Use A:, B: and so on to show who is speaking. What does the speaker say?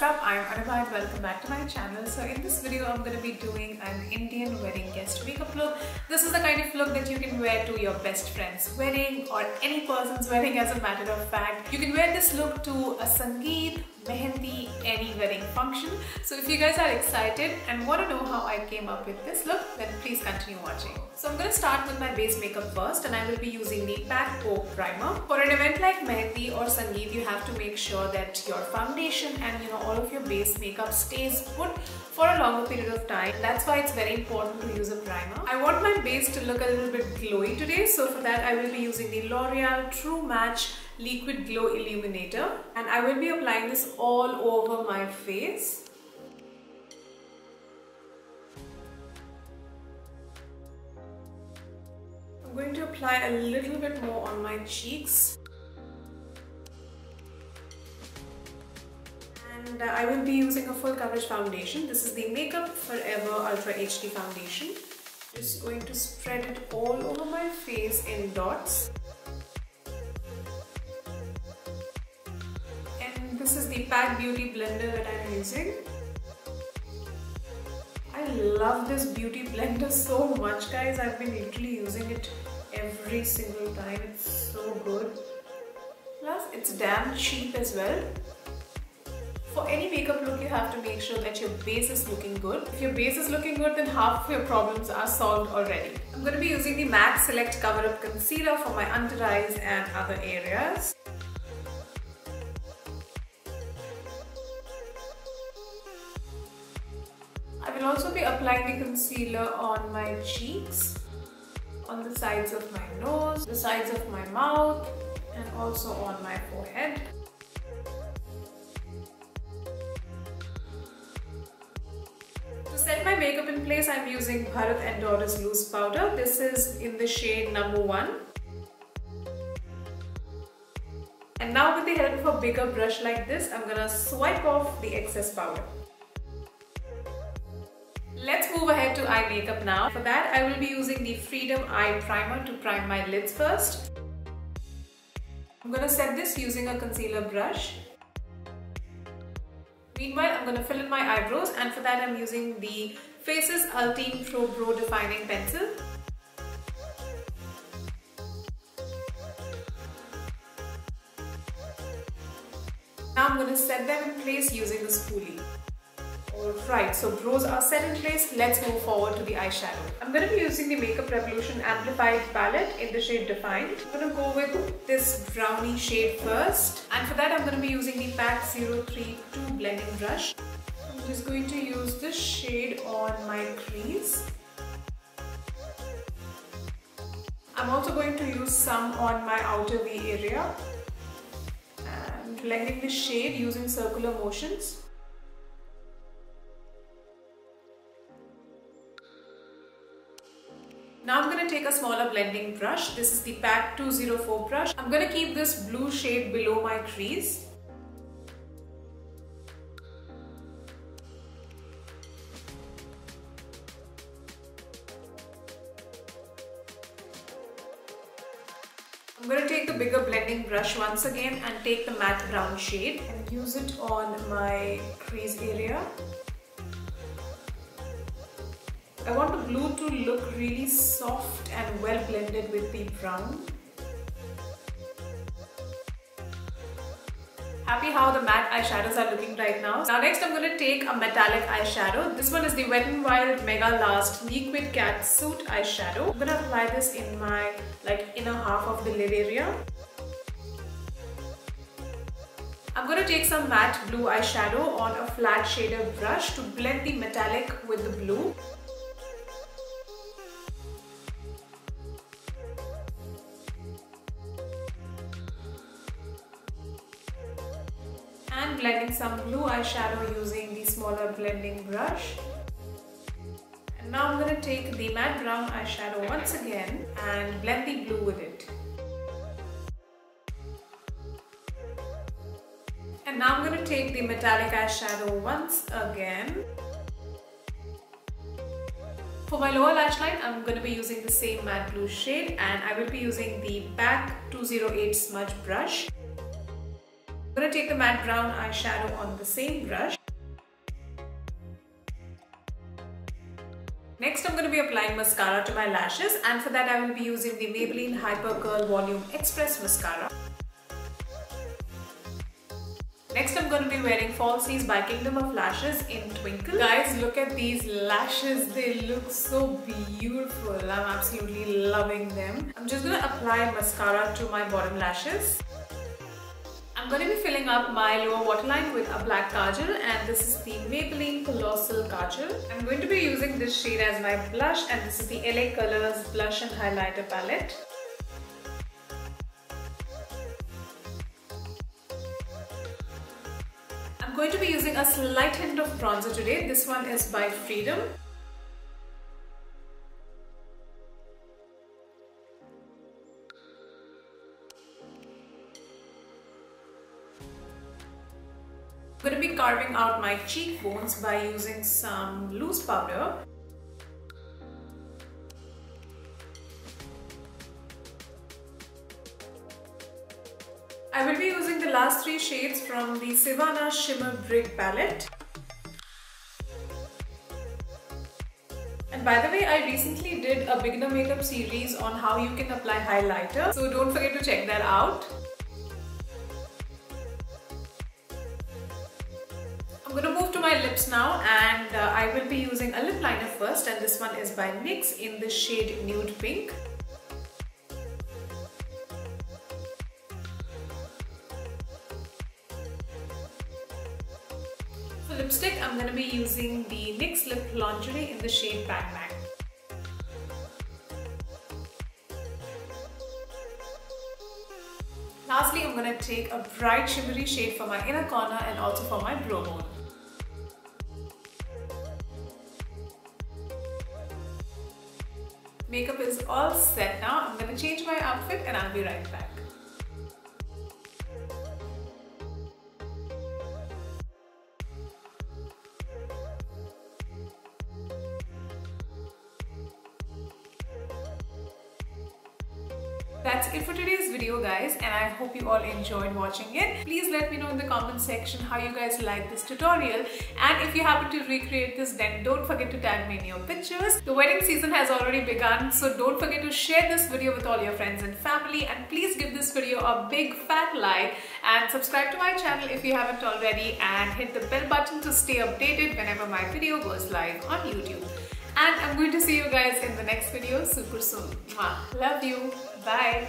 A: up? I'm Anubha and welcome back to my channel. So in this video I'm going to be doing an Indian wedding guest makeup look. This is the kind of look that you can wear to your best friend's wedding or any person's wedding as a matter of fact. You can wear this look to a Sangeet, Mehendi, any wedding function. So if you guys are excited and want to know how I came up with this look, then please continue watching. So I'm going to start with my base makeup first and I will be using the PAC Pore Primer. For an event like Mehendi or Sangeet, you have to make sure that your foundation and all of your base makeup stays put for a longer period of time. That's why it's very important to use a primer. I want my base to look a little bit glowy today, so for that I will be using the Loreal True Match Liquid Glow Illuminator and I will be applying this all over my face. I'm going to apply a little bit more on my cheeks. And I will be using a full coverage foundation. This is the Makeup Forever Ultra HD foundation. Just going to spread it all over my face in dots. And this is the PAC Beauty Blender that I'm using. I love this beauty blender so much, guys. I've been literally using it every single time. It's so good. Plus, it's damn cheap as well. For any makeup look, you have to make sure that your base is looking good. If your base is looking good, then half of your problems are solved already. I'm going to be using the MAC Select Cover Up Concealer for my under eyes and other areas. I will also be applying the concealer on my cheeks, on the sides of my nose, the sides of my mouth, and also on my forehead. To set my makeup in place, I'm using Bharat and Dorris loose powder. This is in the shade number 1. And now with the help of a bigger brush like this, I'm gonna swipe off the excess powder. Let's move ahead to eye makeup now. For that, I will be using the Freedom Eye Primer to prime my lids first. I'm gonna set this using a concealer brush. Meanwhile, I'm going to fill in my eyebrows and for that I'm using the Faces Ultime Pro Brow Defining Pencil. Now I'm going to set them in place using a spoolie. Alright, so brows are set in place, let's move forward to the eyeshadow. I'm going to be using the Makeup Revolution Amplified palette in the shade Defiant. I'm going to go with this brownie shade first. And for that I'm going to be using the PAC 032 blending brush. I'm just going to use this shade on my crease. I'm also going to use some on my outer V area. And blending the shade using circular motions. Now I'm going to take a smaller blending brush. This is the PAC 204 brush. I'm going to keep this blue shade below my crease. I'm going to take the bigger blending brush once again and take the matte brown shade and use it on my crease area. I want the blue to look really soft and well blended with the brown. Happy how the matte eyeshadows are looking right now. Now next I'm going to take a metallic eyeshadow. This one is the Wet n Wild Megalast Liquid Catsuit eyeshadow. I'm going to apply this in my inner half of the lid area. I'm going to take some matte blue eyeshadow on a flat shader brush to blend the metallic with the blue. And blending some blue eyeshadow using the smaller blending brush. And now I'm going to take the matte brown eyeshadow once again and blend the blue with it. And now I'm going to take the metallic eyeshadow once again. For my lower lash line, I'm going to be using the same matte blue shade and I will be using the PAC 208 smudge brush. I'm going to take the matte brown eyeshadow on the same brush. Next, I'm going to be applying mascara to my lashes, and for that I will be using the Maybelline Hyper Curl Volume Express Mascara. Next, I'm going to be wearing Falsies by Kingdom of Lashes in Twinkle. Guys, look at these lashes. They look so beautiful. I'm absolutely loving them. I'm just going to apply mascara to my bottom lashes. I'm going to be filling up my lower waterline with a black Kajal, and this is the Maybelline Colossal Kajal. I'm going to be using this shade as my blush, and this is the LA Colors Blush and Highlighter Palette. I'm going to be using a slight hint of bronzer today. This one is by Freedom. I'm going to be carving out my cheekbones by using some loose powder. I will be using the last 3 shades from the Sivanna Shimmer Brick palette. And by the way, I recently did a beginner makeup series on how you can apply highlighter, so don't forget to check that out. I'm going to move to my lips now, and I will be using a lip liner first, and this one is by NYX in the shade Nude Pink. For lipstick, I'm going to be using the NYX Lip Lingerie in the shade Bang Bang. Lastly, I'm going to take a bright shimmery shade for my inner corner and also for my brow bone. Makeup is all set now. I'm going to change my outfit and I'll be right back. That's it for today's video, guys, and I hope you all enjoyed watching it. Please let me know in the comment section how you guys like this tutorial, and if you happen to recreate this, then don't forget to tag me in your pictures. The wedding season has already begun, so don't forget to share this video with all your friends and family, and please give this video a big fat like and subscribe to my channel if you haven't already, and hit the bell button to stay updated whenever my video goes live on YouTube. And I'm going to see you guys in the next video super soon. Mwah. Love you. Bye.